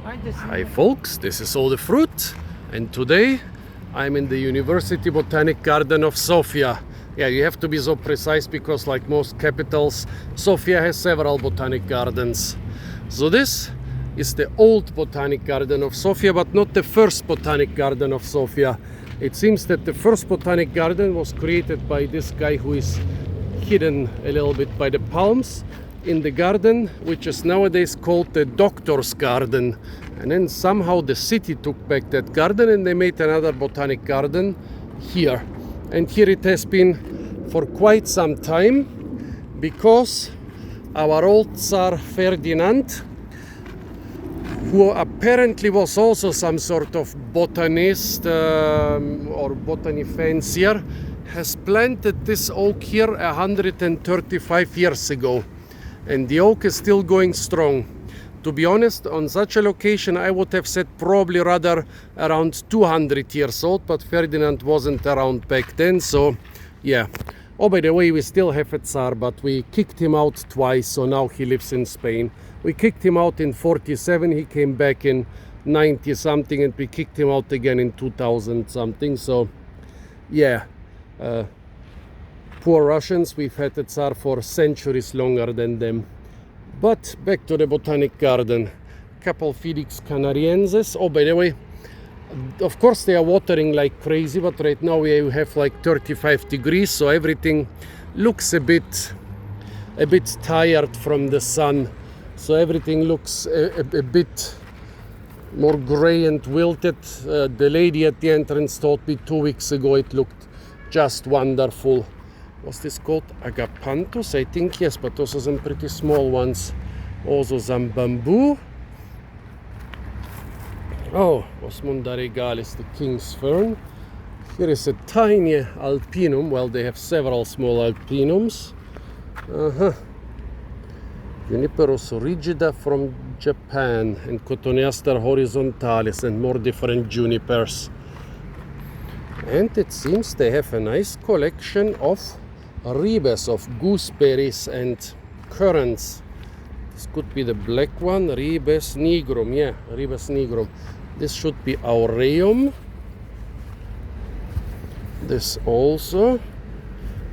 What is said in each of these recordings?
Hi folks, this is All the Fruit, and today I'm in the University Botanic Garden of Sofia. Yeah, you have to be so precise because like most capitals, Sofia has several botanic gardens. So this is the old Botanic Garden of Sofia, but not the first Botanic Garden of Sofia. It seems that the first Botanic Garden was created by this guy who is hidden a little bit by the palms in the garden, which is nowadays called the Doctor's Garden. And then somehow the city took back that garden and they made another botanic garden here. And here it has been for quite some time because our old Tsar Ferdinand, who apparently was also some sort of botanist or botany fancier, has planted this oak here 135 years ago. And the oak is still going strong. To be honest, on such a location I would have said probably rather around 200 years old, but Ferdinand wasn't around back then, so yeah. Oh, by the way, we still have a Tsar, but we kicked him out twice, so now he lives in Spain. We kicked him out in 47, he came back in 90 something, and we kicked him out again in 2000 something, so yeah. Poor Russians, we've had a Tsar for centuries longer than them. But back to the Botanic Garden. Couple Felix Canarienses. Oh, by the way, of course they are watering like crazy, but right now we have like 35 degrees, so everything looks a bit tired from the sun. So everything looks a bit more gray and wilted. The lady at the entrance told me 2 weeks ago it looked just wonderful. What's this called? Agapanthus, I think, yes, but also some pretty small ones. Also some bamboo. Oh, Osmunda regalis, the king's fern. Here is a tiny alpinum. Well, they have several small alpinums. Juniperus rigida from Japan, and Cotoneaster horizontalis, and more different junipers. And it seems they have a nice collection of ribes, of gooseberries and currants. This could be the black one, Ribes nigrum. Yeah, Ribes nigrum. This should be aureum. This also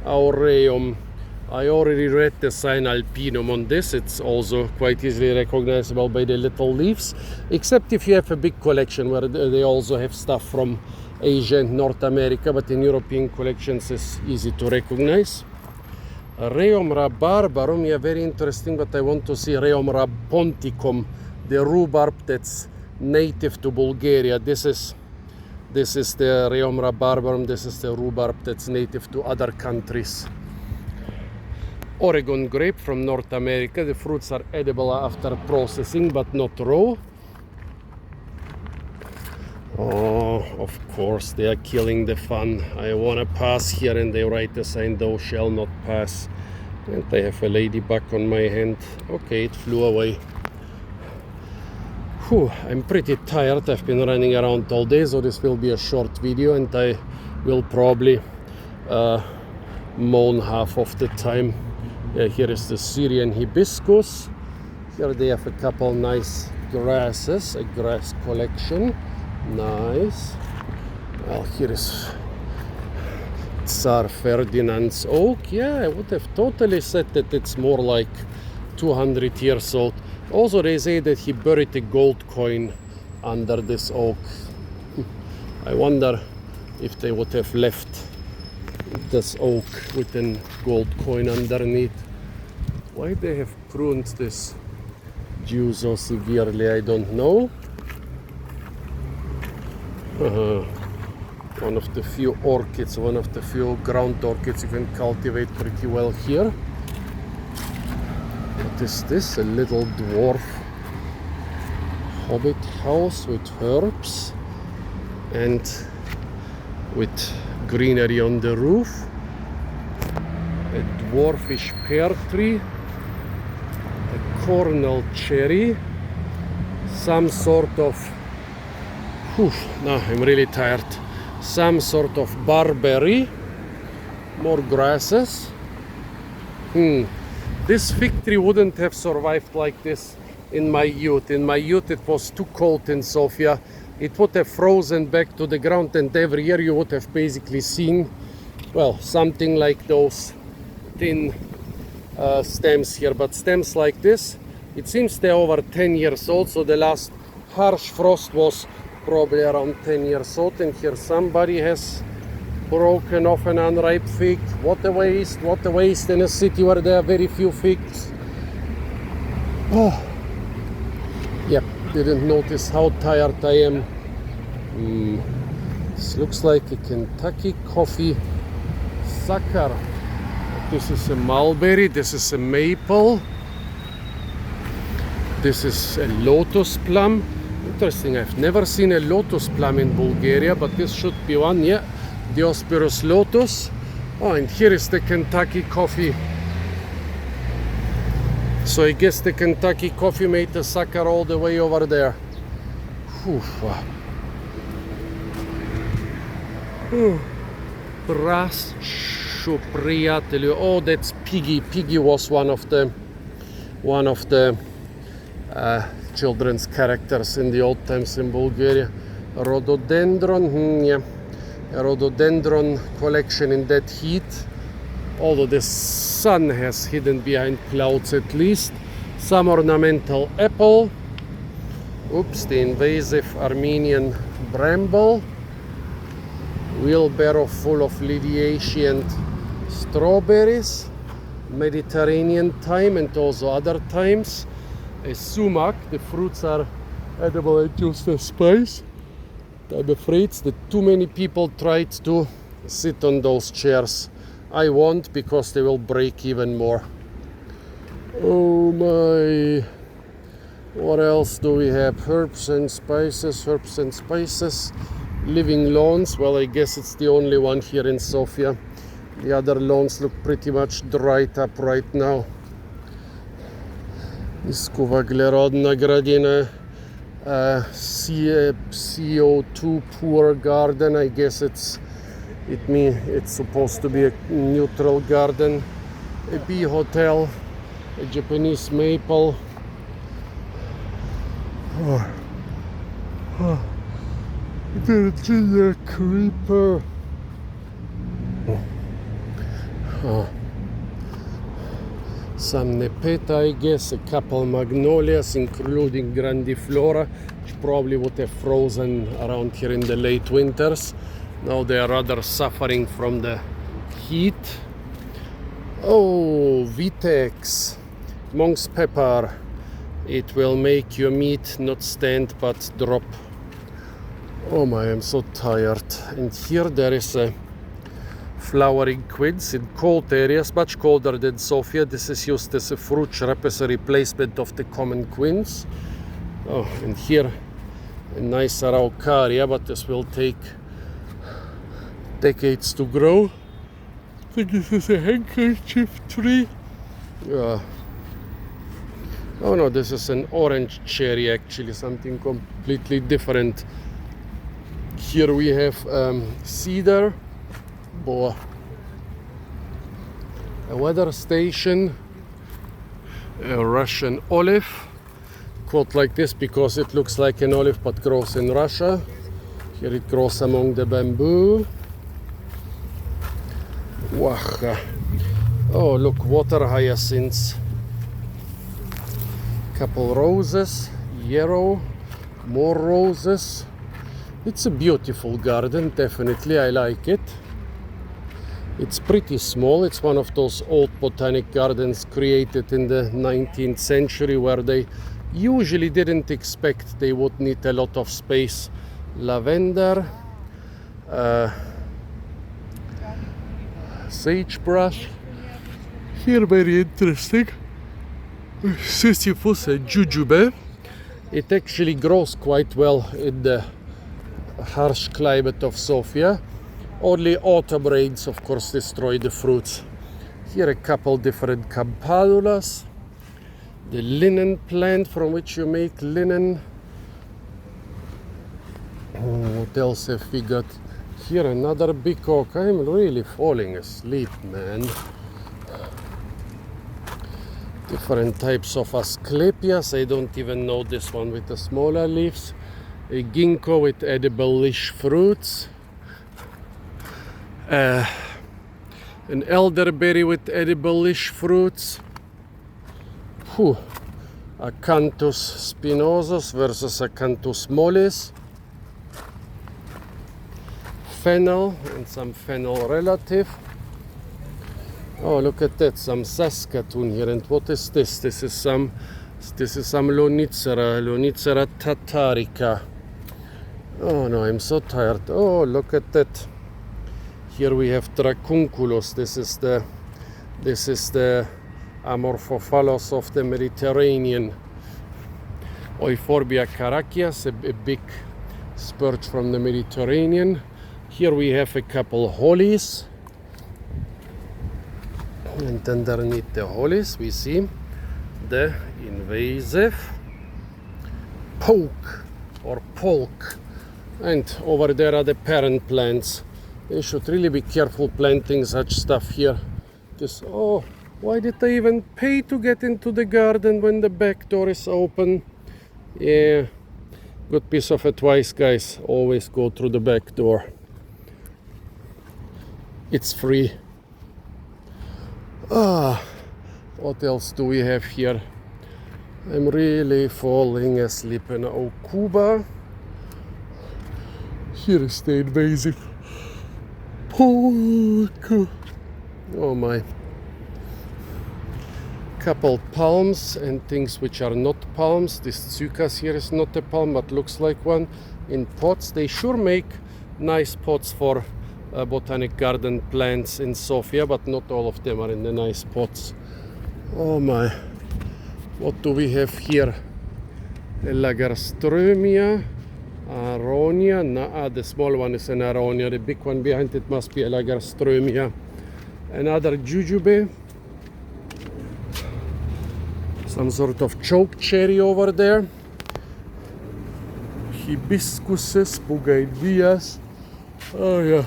aureum. I already read the sign alpinum on this. It's also quite easily recognizable by the little leaves, except if you have a big collection where they also have stuff from Asia and North America, but in European collections it's easy to recognize. Rheum rabarbarum, yeah, very interesting, but I want to see Rheum rabponticum, the rhubarb that's native to Bulgaria. This is the Rheum rabarbarum, this is the rhubarb that's native to other countries. Oregon grape from North America. The fruits are edible after processing, but not raw. Oh, of course, they are killing the fun. I want to pass here and they write a sign, thou shall not pass. And I have a ladybug on my hand. Okay, it flew away. Whew, I'm pretty tired. I've been running around all day, so this will be a short video and I will probably moan half of the time. Here is the Syrian hibiscus. Here they have a couple nice grasses, a grass collection. Nice. Well, here is Tsar Ferdinand's oak. Yeah, I would have totally said that it's more like 200 years old. Also, they say that he buried a gold coin under this oak. I wonder if they would have left this oak with a gold coin underneath. Why they have pruned this yew so severely, I don't know. One of the few orchids, one of the few ground orchids you can cultivate pretty well here. What is this? A little dwarf hobbit house with herbs and with greenery on the roof. A dwarfish pear tree, a cornel cherry, some sort of no, I'm really tired. Some sort of barberry, more grasses. This fig tree wouldn't have survived like this in my youth. In my youth, it was too cold in Sofia. It would have frozen back to the ground, and every year you would have basically seen, well, something like those thin stems here. But stems like this, it seems they're over 10 years old, so the last harsh frost was probably around 10 years old. And here somebody has broken off an unripe fig. What a waste in a city where there are very few figs. Oh, yep, didn't notice how tired I am. This looks like a Kentucky coffee sucker. This is a mulberry, this is a maple, this is a lotus plum. Interesting, I've never seen a lotus plum in Bulgaria, but this should be one, yeah. Diospyros lotus. Oh, and here is the Kentucky coffee. So I guess the Kentucky coffee made the sucker all the way over there. Prasciu priateliu. Oh, that's Piggy. Piggy was one of the children's characters in the old times in Bulgaria. Rhododendron, yeah. A rhododendron collection in that heat, although the sun has hidden behind clouds at least. Some ornamental apple. Oops, the invasive Armenian bramble. Wheelbarrow full of Lydiacean strawberries. Mediterranean thyme and also other thymes. A sumac, the fruits are edible and used as spice. I'm afraid that too many people tried to sit on those chairs. I won't, because they will break even more. Oh my. What else do we have? Herbs and spices. Living lawns. Well, I guess it's the only one here in Sofia. The other lawns look pretty much dried up right now. Niskowaglerodna gradina. CO2 poor garden. I guess it's supposed to be a neutral garden. A bee hotel, a Japanese maple. Virginia creeper. Some nepeta, I guess, a couple magnolias, including grandiflora, which probably would have frozen around here in the late winters. Now they are rather suffering from the heat. Oh, Vitex, monk's pepper. It will make your meat not stand but drop. Oh my, I'm so tired. And here there is a flowering quince in cold areas, much colder than Sofia. This is used as a fruit shrub, as a replacement of the common quince. Oh, and here a nice araucaria, but this will take decades to grow. I think this is a handkerchief tree. Oh no, this is an orange cherry, actually, something completely different. Here we have cedar. A weather station, a Russian olive, called like this because it looks like an olive but grows in Russia. Here it grows among the bamboo. Wow. Oh, look, water hyacinths. Couple roses, yarrow, more roses. It's a beautiful garden, definitely, I like it. It's pretty small. It's one of those old botanic gardens created in the 19th century where they usually didn't expect they would need a lot of space. Lavender, sagebrush. Here, very interesting. Sisyphus and jujube. It actually grows quite well in the harsh climate of Sofia. Only autumn rains, of course, destroy the fruits. Here a couple different campanulas. The linen plant from which you make linen. What else have we got? Here another big oak. I'm really falling asleep, man. Different types of Asclepias. I don't even know this one with the smaller leaves. A ginkgo with edible-ish fruits. An elderberry with edible-ish fruits. Acanthus spinosus versus Acanthus mollis. Fennel and some fennel relative. Oh, look at that, some Saskatoon here. And what is this? This is some Lonicera tatarica. Oh no, I'm so tired. Oh, look at that. Here we have Dracunculus. This is the Amorphophallus of the Mediterranean. Euphorbia caracias, a big spurge from the Mediterranean. Here we have a couple hollies. And underneath the hollies we see the invasive poke or polk. And over there are the parent plants. They should really be careful planting such stuff here. Why did they even pay to get into the garden when the back door is open? Yeah, good piece of advice, guys. Always go through the back door. It's free. What else do we have here? I'm really falling asleep. An Okuba. Here is the invasive polka. Oh my. Couple palms and things which are not palms. This Zykas here is not a palm but looks like one. In pots. They sure make nice pots for botanic garden plants in Sofia, but not all of them are in the nice pots. Oh my. What do we have here? Lagerströmia, Aronia. The small one is an Aronia. The big one behind it must be a Lagerströmia. Another jujube. Some sort of choke cherry over there. Hibiscuses, bougainvilleas. Oh yeah.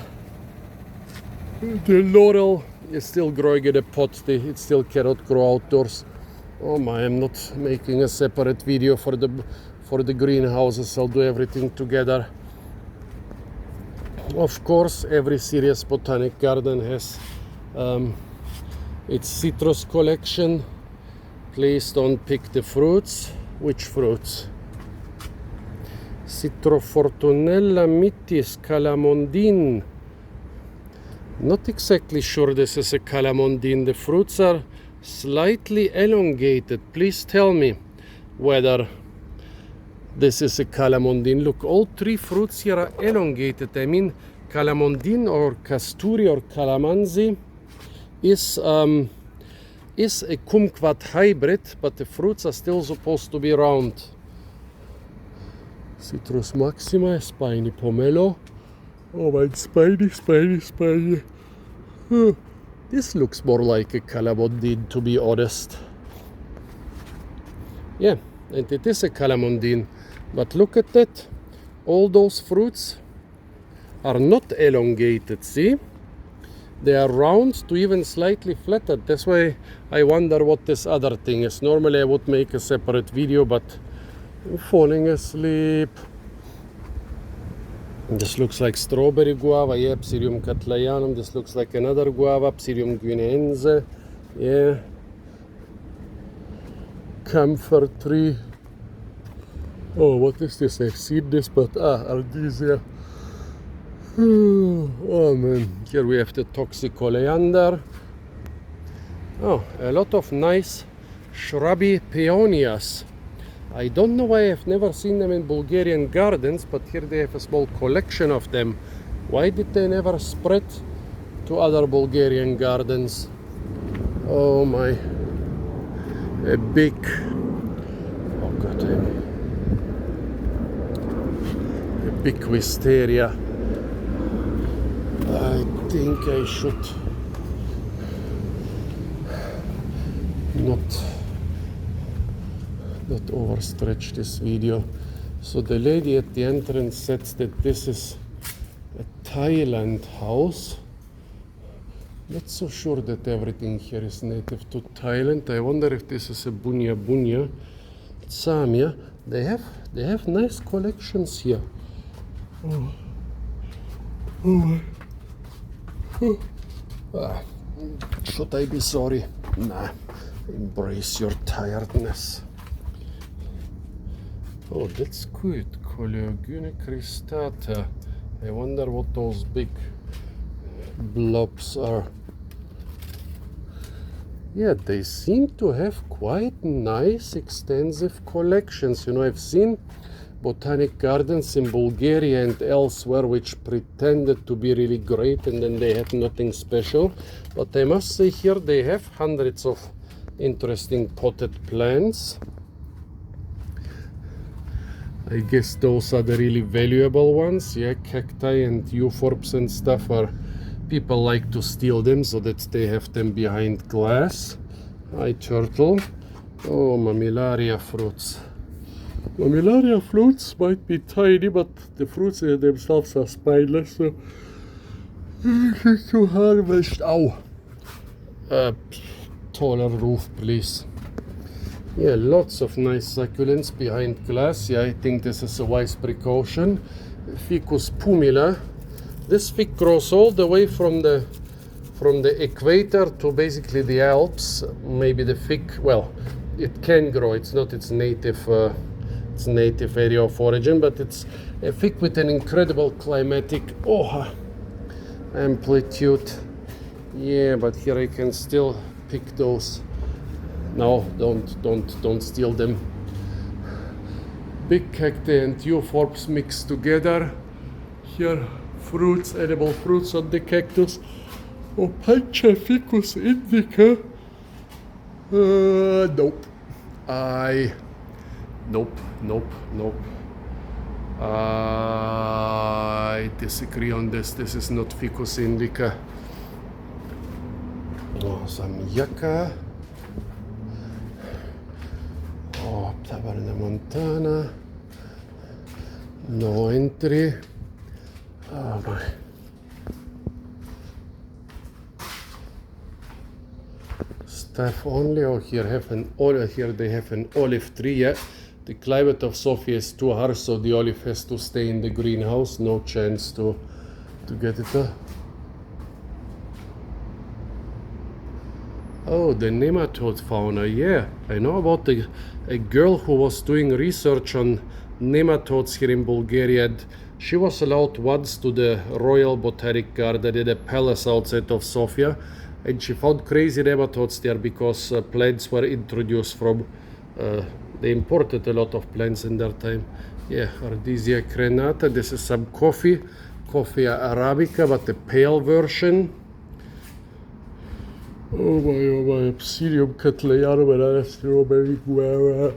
The laurel is still growing in a pot. It still cannot grow outdoors. Oh my, I'm not making a separate video for the greenhouses. I'll do everything together. Of course, every serious botanic garden has its citrus collection. Please don't pick the fruits. Which fruits? Citrofortunella mitis, calamondine. Not exactly sure this is a calamondine. The fruits are slightly elongated. Please tell me whether this is a calamondine. Look, all three fruits here are elongated. I mean, calamondine or casturi or calamansi is a kumquat hybrid, but the fruits are still supposed to be round. Citrus maxima, spiny pomelo. Oh my, spiny. This looks more like a calamondine, to be honest. Yeah, and it is a calamondine. But look at that. All those fruits are not elongated, see? They are round to even slightly flattened. That's why I wonder what this other thing is. Normally I would make a separate video, but I'm falling asleep. This looks like strawberry guava, yeah, Psyllium cattlaianum. This looks like another guava, Psyllium guineense, yeah. Camphor tree. Oh, what is this? I've seen this, but Ardesia. Oh man, here we have the toxic oleander. Oh, a lot of nice shrubby peonias. I don't know why I've never seen them in Bulgarian gardens, but here they have a small collection of them. Why did they never spread to other Bulgarian gardens? Oh my. A big... Oh god. A big wisteria. I think I should not overstretch this video. So the lady at the entrance said that this is a Thailand house. Not so sure that everything here is native to Thailand. I wonder if this is a bunya bunya. Samia. They have nice collections here. Oh. Oh. Oh. Ah. Should I be sorry? Nah. Embrace your tiredness. Oh, that's good. Coleogene cristata. I wonder what those big blobs are. Yeah, they seem to have quite nice, extensive collections. You know, I've seen botanic gardens in Bulgaria and elsewhere which pretended to be really great and then they had nothing special. But I must say here they have hundreds of interesting potted plants. I guess those are the really valuable ones. Yeah, cacti and euphorbs and stuff are, people like to steal them so that they have them behind glass. Hi turtle. Oh, mammillaria fruits. Mammillaria fruits might be tiny, but the fruits themselves are spineless, so to harvest. Ow! Taller roof, please. Yeah, lots of nice succulents behind glass. Yeah, I think this is a wise precaution. Ficus pumila. This fig grows all the way from the equator to basically the Alps. Maybe the fig, well, it can grow. It's not its native area of origin, but it's a fig with an incredible climatic amplitude. Yeah, but here I can still pick those. No, don't steal them. Big cacti and euphorbs mixed together. Here, fruits, edible fruits on the cactus. Pancha ficus indica. Nope. Nope. I disagree on this. This is not ficus indica. Oh, some yucca. Oh, Taverna Montana. No entry. Oh my. Staff only. Oh, here they have an olive tree. Yeah. The climate of Sofia is too harsh, so the olive has to stay in the greenhouse. No chance to get it. Oh, the nematode fauna. Yeah, I know about a girl who was doing research on nematodes here in Bulgaria. And she was allowed once to the Royal Botanic Garden at a palace outside of Sofia, and she found crazy nematodes there because plants were introduced from. They imported a lot of plants in their time. Yeah, Ardisia crenata. This is some coffee arabica, but the pale version. Oh my, Obsidium cattleyana and strawberry guava.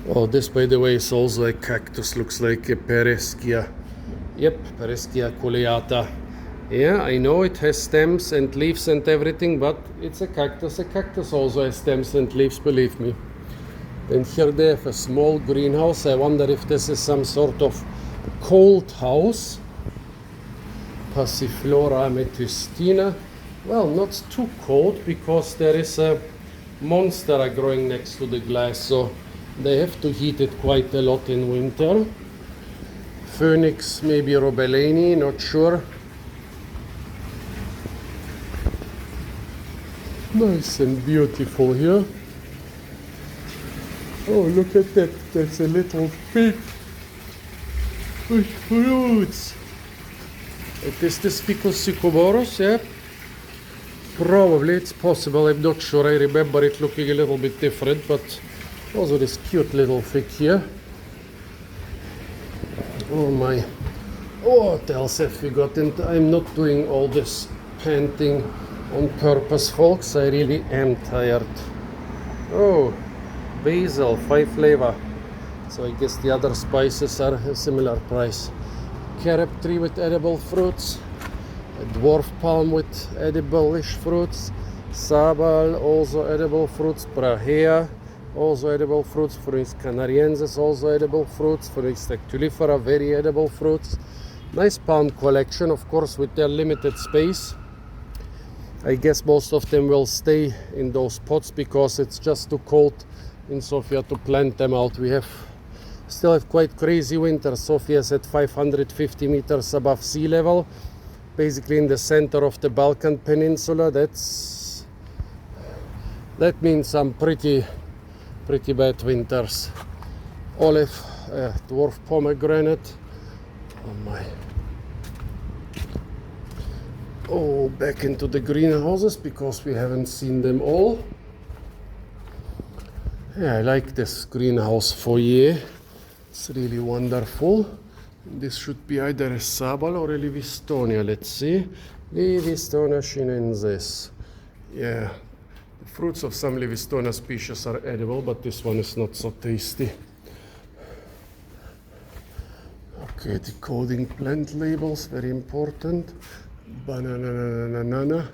Oh, this, by the way, is also a cactus. Looks like a Pereschia. Yep, Pereschia culeata. Yeah, I know it has stems and leaves and everything, but it's a cactus. A cactus also has stems and leaves, believe me. And here they have a small greenhouse. I wonder if this is some sort of cold house. Passiflora amethystina. Well, not too cold because there is a monstera growing next to the glass, so they have to heat it quite a lot in winter. Phoenix, maybe Robellini, not sure. Nice and beautiful here. Oh, look at that. There's a little fig with fruits. Is this Ficus sycomoros? Yeah? Probably, it's possible. I'm not sure. I remember it looking a little bit different, but also this cute little fig here. Oh my. Oh, what else have we got? And I'm not doing all this panting on purpose, folks. I really am tired. Oh, basil, 5 flavor. So I guess the other spices are a similar price. Carob tree with edible fruits. A dwarf palm with edible-ish fruits. Sabal, also edible fruits. Brahea. also edible fruits. Fruits canariensis, also edible fruits. Fruits tectulifera, very edible fruits. Nice palm collection, of course, with their limited space. I guess most of them will stay in those pots because it's just too cold in Sofia to plant them out. We still have quite crazy winter. Sofia is at 550 meters above sea level, basically in the center of the Balkan Peninsula. That means some pretty bad winters. Olive, dwarf pomegranate. Oh my. Oh, back into the greenhouses because we haven't seen them all. Yeah, I like this greenhouse foyer. It's really wonderful. This should be either a Sabal or a Livistonia. Let's see. Livistonia chinensis. Yeah, the fruits of some Livistonia species are edible, but this one is not so tasty. Okay, decoding plant labels, very important. Banana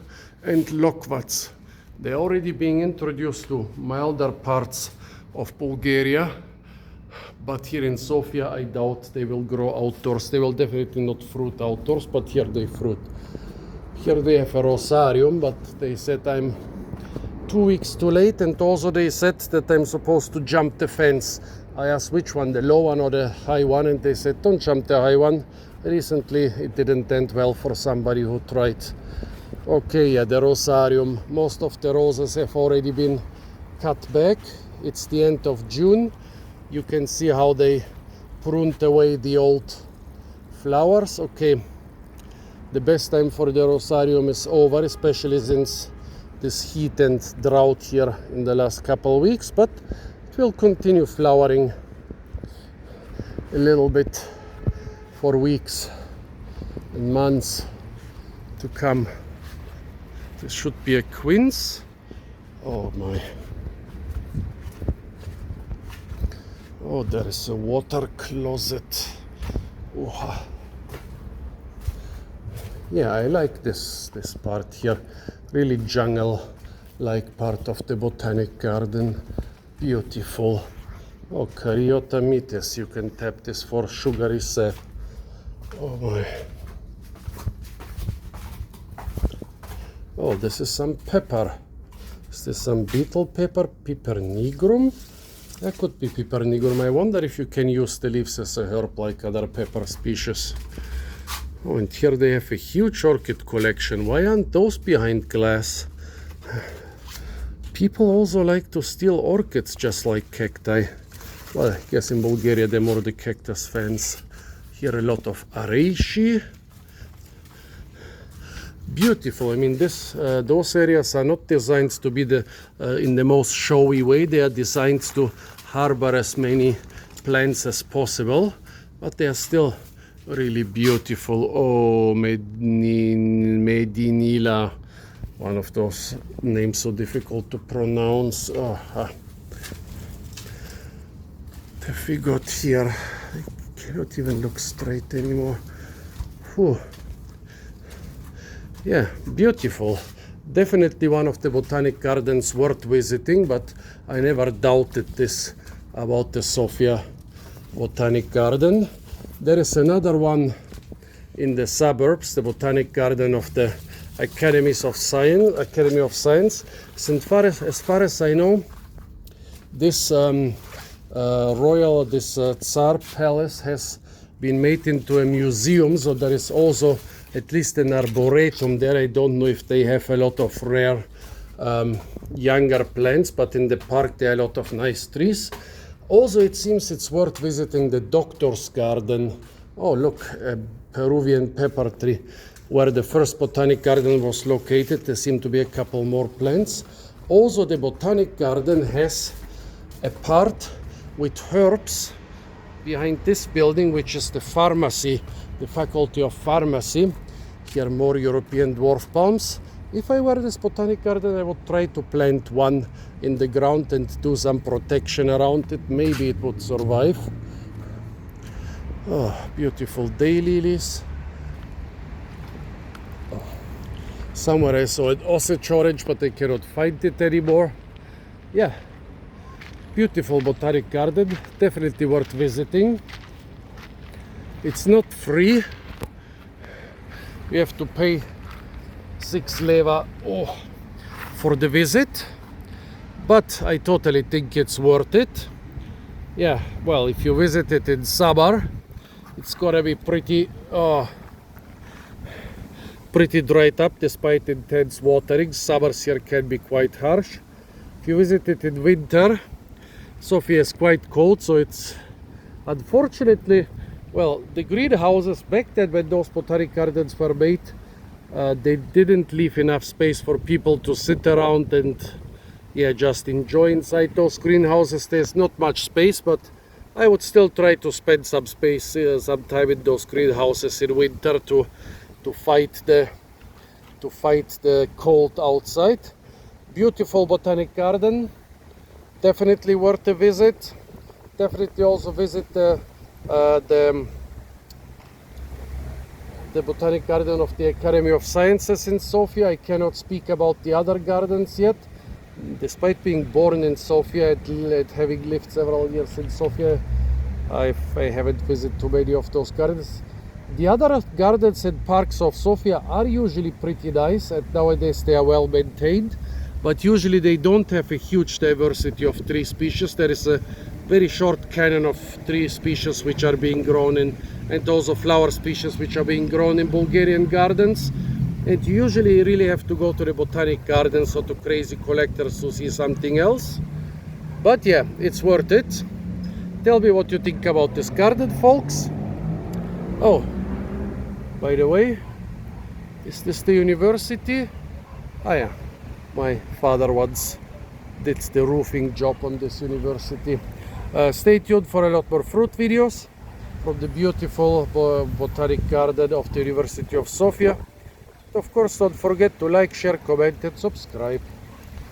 and loquats. They're already being introduced to milder parts of Bulgaria, but here in Sofia I doubt they will grow outdoors. They will definitely not fruit outdoors, but here they fruit. Here they have a rosarium, but they said I'm 2 weeks too late, and also they said that I'm supposed to jump the fence. I asked which one, the low one or the high one, and they said don't jump the high one. Recently it didn't end well for somebody who tried. Okay, yeah, the rosarium. Most of the roses have already been cut back. It's the end of June. You can see how they pruned away the old flowers. Okay, the best time for the rosarium is over, especially since this heat and drought here in the last couple of weeks, but it will continue flowering a little bit for weeks and months to come. This should be a quince. Oh my. Oh, there is a water closet. Oh. Yeah, I like this part here. Really jungle-like part of the Botanic garden. Beautiful. Oh, Cariota mites. You can tap this for sugary sap. Oh my. Oh, this is some pepper. Is this some beetle pepper? Piper nigrum? That could be Piper nigrum. I wonder if you can use the leaves as a herb like other pepper species. Oh, and here they have a huge orchid collection. Why aren't those behind glass? People also like to steal orchids just like cacti. Well, I guess in Bulgaria they're more the cactus fans. Here a lot of reishi. Beautiful. I mean, those areas are not designed to be in the most showy way. They are designed to harbor as many plants as possible, but they are still really beautiful. Oh, Medinila, one of those names so difficult to pronounce. Oh, the figot here, I cannot even look straight anymore. Whew. Yeah, beautiful. Definitely one of the botanic gardens worth visiting, but I never doubted this about the Sofia Botanic Garden. There is another one in the suburbs, the Botanic Garden of the Academy of Science. As far as I know, this Tsar Palace has been made into a museum, so there is also at least an arboretum there. I don't know if they have a lot of rare younger plants, but in the park there are a lot of nice trees. Also, it seems it's worth visiting the Doctor's Garden. Oh, look, a Peruvian pepper tree. Where the first botanic garden was located, there seem to be a couple more plants. Also, the Botanic Garden has a part with herbs behind this building, which is the pharmacy, the Faculty of Pharmacy. Here more European dwarf palms. If I were this botanic garden, I would try to plant one in the ground and do some protection around it. Maybe it would survive. Oh, beautiful daylilies. Oh. Somewhere I saw an Osage orange, but I cannot find it anymore. Yeah, Beautiful botanic garden, definitely worth visiting. It's not free. You have to pay 6 leva for the visit, but I totally think it's worth it. Yeah, well, if you visit it in summer, it's gonna be pretty dried up despite intense watering. Summers here can be quite harsh. If you visit it in winter, Sofia is quite cold, so it's unfortunately, well, the greenhouses back then when those botanic gardens were made, they didn't leave enough space for people to sit around and just enjoy inside those greenhouses. There's not much space, but I would still try to spend some space, some time in those greenhouses in winter to fight the cold outside. Beautiful botanic garden, definitely worth a visit. Definitely also visit the Botanic Garden of the Academy of Sciences in Sofia. I cannot speak about the other gardens yet. Despite being born in Sofia and having lived several years in Sofia, I haven't visited too many of those gardens. The other gardens and parks of Sofia are usually pretty nice, and nowadays they are well maintained, but usually they don't have a huge diversity of tree species. There is a very short canon of tree species which are being grown in, and also flower species which are being grown in Bulgarian gardens. And you usually really have to go to the botanic gardens or to crazy collectors to see something else. But yeah, it's worth it. Tell me what you think about this garden, folks. Oh, by the way, is this the university? Ah yeah, my father once did the roofing job on this university. Stay tuned for a lot more fruit videos from the beautiful botanic garden of the University of Sofia. Of course, don't forget to like, share, comment and subscribe.